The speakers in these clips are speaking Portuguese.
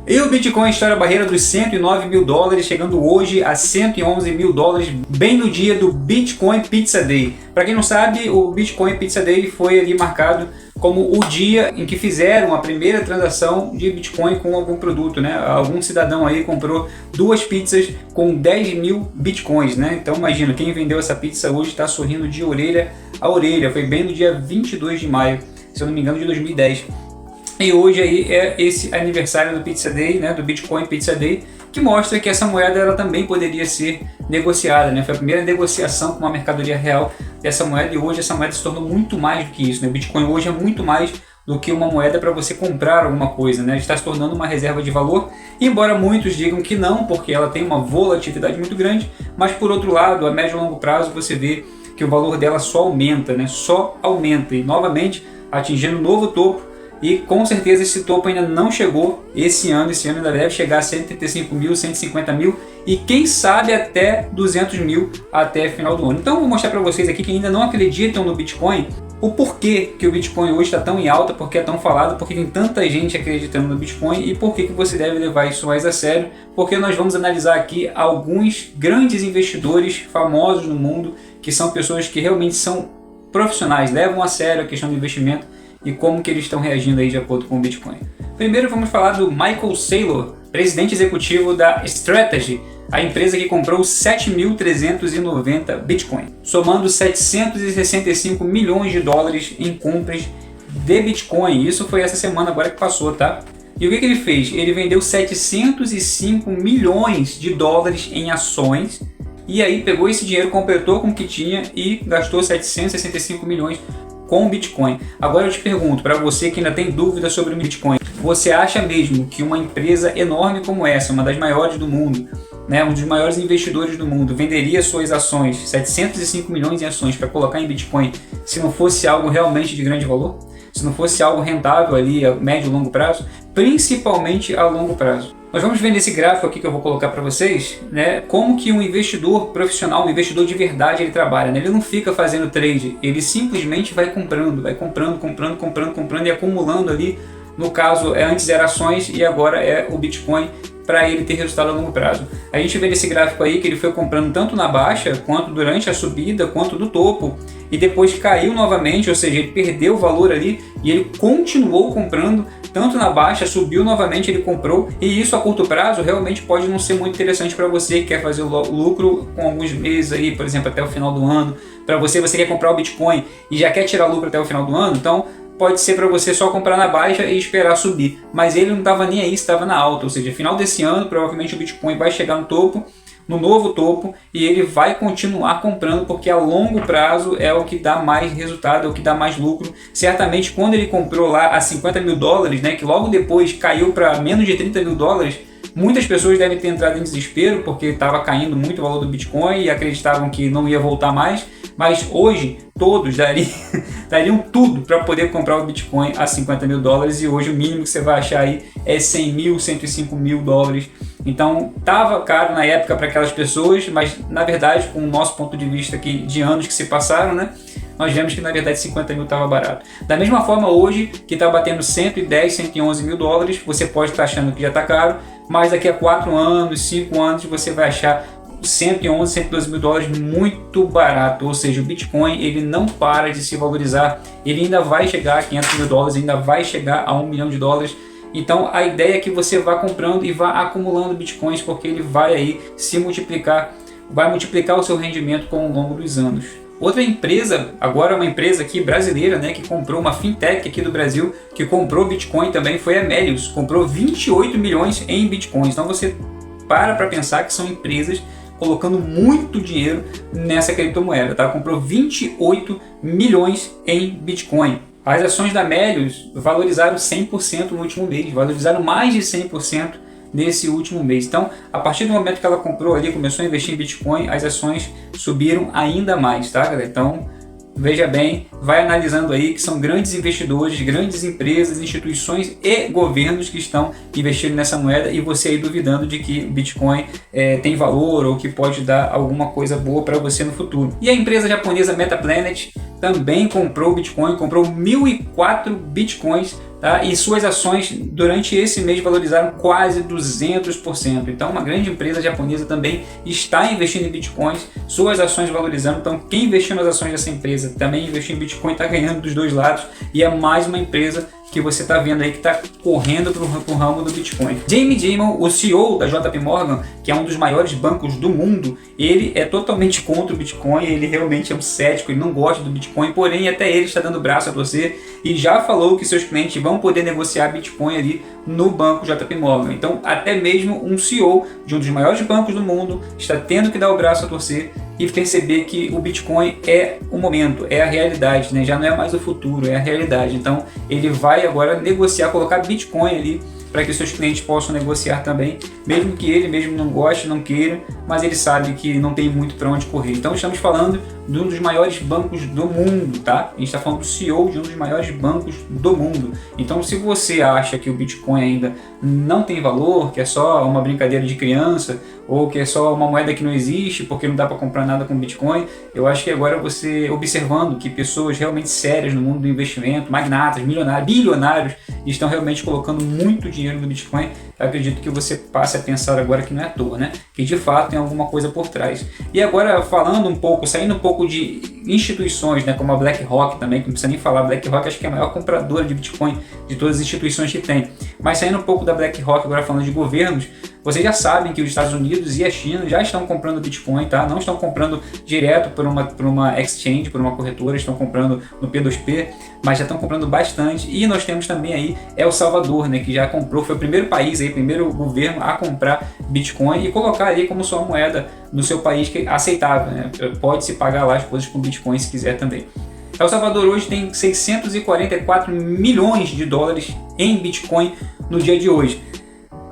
E o Bitcoin estoura a barreira dos 109 mil dólares, chegando hoje a 111 mil dólares, bem no dia do Bitcoin Pizza Day. Para quem não sabe, o Bitcoin Pizza Day foi ali marcado como o dia em que fizeram a primeira transação de Bitcoin com algum produto, né? Algum cidadão aí comprou 2 pizzas com 10 mil Bitcoins, né? Então imagina, quem vendeu essa pizza hoje está sorrindo de orelha a orelha. Foi bem no dia 22 de maio, se eu não me engano, de 2010. E hoje aí é esse aniversário do Pizza Day, né, do Bitcoin Pizza Day, que mostra que essa moeda ela também poderia ser negociada, né? Foi a primeira negociação com uma mercadoria real dessa moeda e hoje essa moeda se tornou muito mais do que isso, né? O Bitcoin hoje é muito mais do que uma moeda para você comprar alguma coisa, né? Está se tornando uma reserva de valor, embora muitos digam que não, porque ela tem uma volatilidade muito grande, mas por outro lado, a médio e longo prazo você vê que o valor dela só aumenta, né? Só aumenta e novamente atingindo um novo topo. E com certeza esse topo ainda não chegou esse ano ainda deve chegar a 135 mil, 150 mil e quem sabe até 200 mil até final do ano. Então eu vou mostrar para vocês aqui que ainda não acreditam no Bitcoin, o porquê que o Bitcoin hoje está tão em alta, porque é tão falado, porque tem tanta gente acreditando no Bitcoin e por que você deve levar isso mais a sério, porque nós vamos analisar aqui alguns grandes investidores famosos no mundo, que são pessoas que realmente são profissionais, levam a sério a questão do investimento e como que eles estão reagindo aí de acordo com o Bitcoin. Primeiro vamos falar do Michael Saylor, presidente executivo da Strategy, a empresa que comprou 7.390 Bitcoin, somando 765 milhões de dólares em compras de Bitcoin. Isso foi essa semana agora que passou, tá? E o que ele fez? Ele vendeu 705 milhões de dólares em ações e aí pegou esse dinheiro, completou com o que tinha e gastou 765 milhões com o Bitcoin. Agora eu te pergunto, para você que ainda tem dúvidas sobre o Bitcoin, você acha mesmo que uma empresa enorme como essa, uma das maiores do mundo, né, um dos maiores investidores do mundo, venderia suas ações, 705 milhões em ações, para colocar em Bitcoin, se não fosse algo realmente de grande valor? Se não fosse algo rentável ali a médio e longo prazo? Principalmente a longo prazo. Nós vamos ver nesse gráfico aqui que eu vou colocar para vocês, né, como que um investidor profissional, um investidor de verdade, ele trabalha, né? Ele não fica fazendo trade, ele simplesmente vai comprando e acumulando ali. No caso, antes era ações e agora é o Bitcoin para ele ter resultado a longo prazo. A gente vê nesse gráfico aí que ele foi comprando tanto na baixa, quanto durante a subida, quanto no topo. E depois caiu novamente, ou seja, ele perdeu o valor ali e ele continuou comprando, tanto na baixa, subiu novamente, ele comprou. E isso a curto prazo realmente pode não ser muito interessante para você que quer fazer lucro com alguns meses aí, por exemplo, até o final do ano. Para você quer comprar o Bitcoin e já quer tirar lucro até o final do ano, então pode ser para você só comprar na baixa e esperar subir. Mas ele não estava nem aí, estava na alta. Ou seja, final desse ano, provavelmente o Bitcoin vai chegar no topo, no novo topo, e ele vai continuar comprando, porque a longo prazo é o que dá mais resultado, é o que dá mais lucro. Certamente quando ele comprou lá a 50 mil dólares, né, que logo depois caiu para menos de 30 mil dólares, muitas pessoas devem ter entrado em desespero, porque estava caindo muito o valor do Bitcoin e acreditavam que não ia voltar mais. Mas hoje todos dariam tudo para poder comprar o Bitcoin a 50 mil dólares e hoje o mínimo que você vai achar aí é 100 mil, 105 mil dólares. Então estava caro na época para aquelas pessoas, mas na verdade, com o nosso ponto de vista aqui de anos que se passaram, né, nós vemos que na verdade 50 mil estava barato. Da mesma forma hoje, que está batendo 110, 111 mil dólares, você pode estar achando que já está caro, mas daqui a 4 anos, 5 anos você vai achar 111, 112 mil dólares muito barato. Ou seja, o Bitcoin ele não para de se valorizar, ele ainda vai chegar a 500 mil dólares, ainda vai chegar a 1 milhão de dólares. Então a ideia é que você vá comprando e vá acumulando Bitcoins, porque ele vai aí se multiplicar, vai multiplicar o seu rendimento com o longo dos anos. Outra empresa, agora uma empresa aqui brasileira, né, que comprou uma fintech aqui do Brasil, que comprou Bitcoin também, foi a Melius, comprou 28 milhões em Bitcoins. Então você para pensar que são empresas colocando muito dinheiro nessa criptomoeda, tá? Comprou 28 milhões em Bitcoin. As ações da Melius valorizaram 100% no último mês, valorizaram mais de 100% nesse último mês. Então, a partir do momento que ela comprou ali, começou a investir em Bitcoin, as ações subiram ainda mais, tá, galera? Então, veja bem, vai analisando aí que são grandes investidores, grandes empresas, instituições e governos que estão investindo nessa moeda e você aí duvidando de que o Bitcoin tem valor ou que pode dar alguma coisa boa para você no futuro. E a empresa japonesa Metaplanet também comprou Bitcoin, comprou 1.004 Bitcoins, tá? E suas ações durante esse mês valorizaram quase 200%. Então uma grande empresa japonesa também está investindo em bitcoins, suas ações valorizando. Então quem investiu nas ações dessa empresa também investiu em bitcoin, está ganhando dos dois lados, e é mais uma empresa que você está vendo aí que está correndo para o ramo do Bitcoin. Jamie Dimon, o CEO da JP Morgan, que é um dos maiores bancos do mundo, ele é totalmente contra o Bitcoin, ele realmente é um cético, ele não gosta do Bitcoin, porém até ele está dando braço a torcer e já falou que seus clientes vão poder negociar Bitcoin ali no banco JP Morgan. Então até mesmo um CEO de um dos maiores bancos do mundo está tendo que dar o braço a torcer e perceber que o Bitcoin é o momento, é a realidade, né? Já não é mais o futuro, é a realidade. Então ele vai agora negociar, colocar Bitcoin ali para que seus clientes possam negociar também, mesmo que ele mesmo não goste, não queira, mas ele sabe que não tem muito para onde correr. Então estamos falando de um dos maiores bancos do mundo, tá? A gente está falando do CEO de um dos maiores bancos do mundo. Então se você acha que o Bitcoin ainda não tem valor, que é só uma brincadeira de criança, ou que é só uma moeda que não existe porque não dá para comprar nada com Bitcoin, eu acho que agora você observando que pessoas realmente sérias no mundo do investimento, magnatas, milionários, bilionários, estão realmente colocando muito dinheiro no Bitcoin, eu acredito que você passe a pensar agora que não é à toa, né? Que de fato tem alguma coisa por trás. E agora falando um pouco, saindo um pouco de instituições, né, como a BlackRock também, que não precisa nem falar, BlackRock acho que é a maior compradora de Bitcoin de todas as instituições que tem. Mas saindo um pouco da BlackRock, agora falando de governos, vocês já sabem que os Estados Unidos e a China já estão comprando Bitcoin, tá? Não estão comprando direto por uma exchange, por uma corretora, estão comprando no P2P, mas já estão comprando bastante. E nós temos também aí El Salvador, né, que já comprou, foi o primeiro país aí, primeiro governo a comprar Bitcoin e colocar ali como sua moeda no seu país, que é aceitável, né? Pode se pagar lá as coisas com Bitcoin se quiser também. El Salvador hoje tem 644 milhões de dólares em Bitcoin no dia de hoje.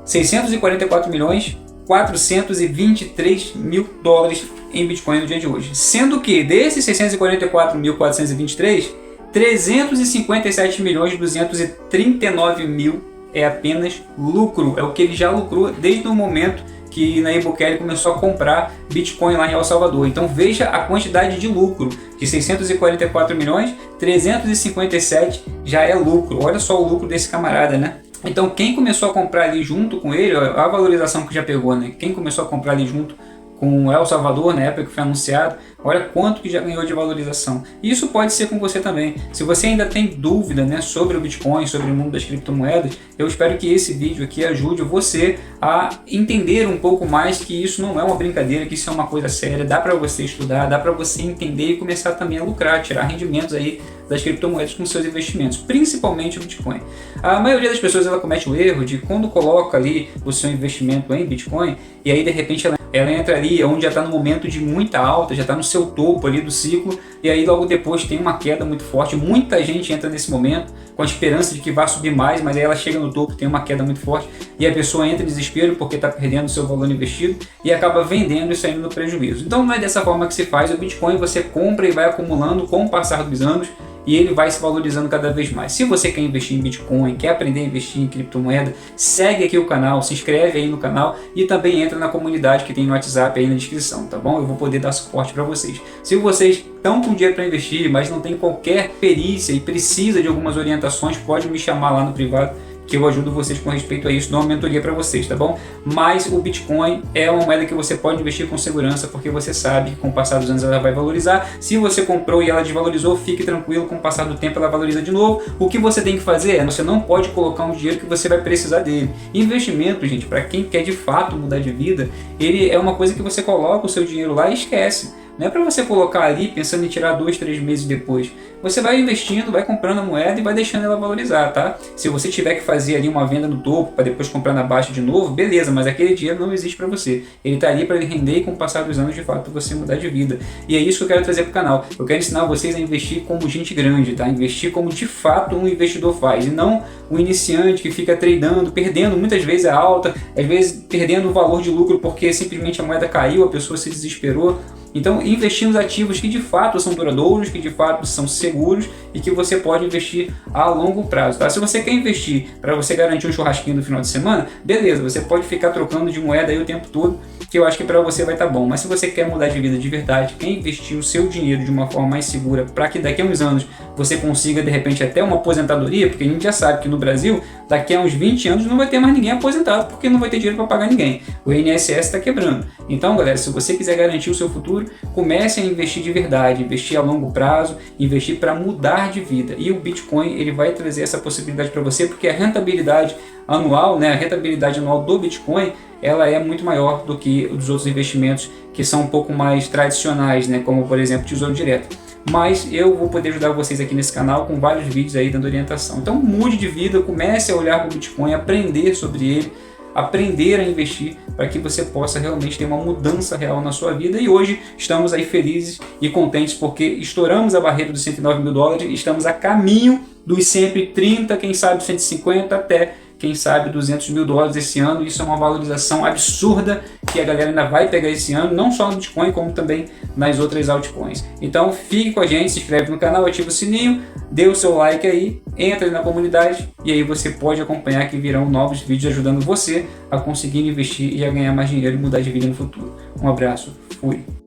644 milhões 423 mil dólares em Bitcoin no dia de hoje. Sendo que desses 644.423, 357 milhões 239 mil é apenas lucro. É o que ele já lucrou desde o momento que Nayib Bukele começou a comprar Bitcoin lá em El Salvador. Então veja a quantidade de lucro. De 644 milhões, 357 já é lucro. Olha só o lucro desse camarada, né? Então quem começou a comprar ali junto com ele, a valorização que já pegou, né? Quem começou a comprar ali junto com El Salvador, na época que foi anunciado, olha quanto que já ganhou de valorização. Isso pode ser com você também. Se você ainda tem dúvida, né, sobre o Bitcoin, sobre o mundo das criptomoedas, eu espero que esse vídeo aqui ajude você a entender um pouco mais que isso não é uma brincadeira, que isso é uma coisa séria, dá para você estudar, dá para você entender e começar também a lucrar, tirar rendimentos aí das criptomoedas com seus investimentos, principalmente o Bitcoin. A maioria das pessoas ela comete o erro de quando coloca ali o seu investimento em Bitcoin e aí de repente ela entra ali onde já está no momento de muita alta, já está no seu topo ali do ciclo e aí logo depois tem uma queda muito forte. Muita gente entra nesse momento com a esperança de que vai subir mais, mas aí ela chega no topo, tem uma queda muito forte e a pessoa entra em desespero porque está perdendo o seu valor investido e acaba vendendo e saindo no prejuízo. Então não é dessa forma que se faz. O Bitcoin você compra e vai acumulando com o passar dos anos e ele vai se valorizando cada vez mais. Se você quer investir em Bitcoin, quer aprender a investir em criptomoeda, segue aqui o canal, se inscreve aí no canal e também entra na comunidade que tem no WhatsApp aí na descrição, tá bom? Eu vou poder dar suporte para vocês. Se vocês estão com dinheiro para investir, mas não tem qualquer perícia e precisa de algumas orientações, pode me chamar lá no privado que eu ajudo vocês com respeito a isso, dou uma mentoria para vocês, tá bom? Mas o Bitcoin é uma moeda que você pode investir com segurança, porque você sabe que com o passar dos anos ela vai valorizar. Se você comprou e ela desvalorizou, fique tranquilo, com o passar do tempo ela valoriza de novo. O que você tem que fazer é, você não pode colocar um dinheiro que você vai precisar dele. Investimento, gente, para quem quer de fato mudar de vida, ele é uma coisa que você coloca o seu dinheiro lá e esquece. Não é para você colocar ali pensando em tirar 2, 3 meses depois. Você vai investindo, vai comprando a moeda e vai deixando ela valorizar, tá? Se você tiver que fazer ali uma venda no topo para depois comprar na baixa de novo, beleza, mas aquele dinheiro não existe para você. Ele tá ali para render e com o passar dos anos de fato você mudar de vida. E é isso que eu quero trazer para o canal. Eu quero ensinar vocês a investir como gente grande, tá? Investir como de fato um investidor faz e não um iniciante que fica tradando, perdendo muitas vezes a alta, às vezes perdendo o valor de lucro porque simplesmente a moeda caiu, a pessoa se desesperou. Então, investir nos ativos que de fato são duradouros, que de fato são seguros e que você pode investir a longo prazo, tá? Se você quer investir para você garantir um churrasquinho no final de semana, beleza, você pode ficar trocando de moeda aí o tempo todo, que eu acho que para você vai estar bom. Mas se você quer mudar de vida de verdade, quer investir o seu dinheiro de uma forma mais segura para que daqui a uns anos você consiga de repente até uma aposentadoria, porque a gente já sabe que no Brasil daqui a uns 20 anos não vai ter mais ninguém aposentado porque não vai ter dinheiro para pagar ninguém. O INSS está quebrando. Então, galera, se você quiser garantir o seu futuro, comece a investir de verdade, investir a longo prazo, investir para mudar de vida. E o Bitcoin ele vai trazer essa possibilidade para você, porque a rentabilidade anual, né, a rentabilidade anual do Bitcoin, ela é muito maior do que os outros investimentos que são um pouco mais tradicionais, né, como por exemplo Tesouro Direto. Mas eu vou poder ajudar vocês aqui nesse canal com vários vídeos aí dando orientação. Então mude de vida, comece a olhar para o Bitcoin, aprender sobre ele, aprender a investir para que você possa realmente ter uma mudança real na sua vida. E hoje estamos aí felizes e contentes porque estouramos a barreira dos 109 mil dólares, estamos a caminho dos 130, quem sabe 150 até quem sabe 200 mil dólares esse ano. Isso é uma valorização absurda que a galera ainda vai pegar esse ano, não só no Bitcoin, como também nas outras altcoins. Então fique com a gente, se inscreve no canal, ativa o sininho, dê o seu like aí, entra aí na comunidade e aí você pode acompanhar que virão novos vídeos ajudando você a conseguir investir e a ganhar mais dinheiro e mudar de vida no futuro. Um abraço, fui!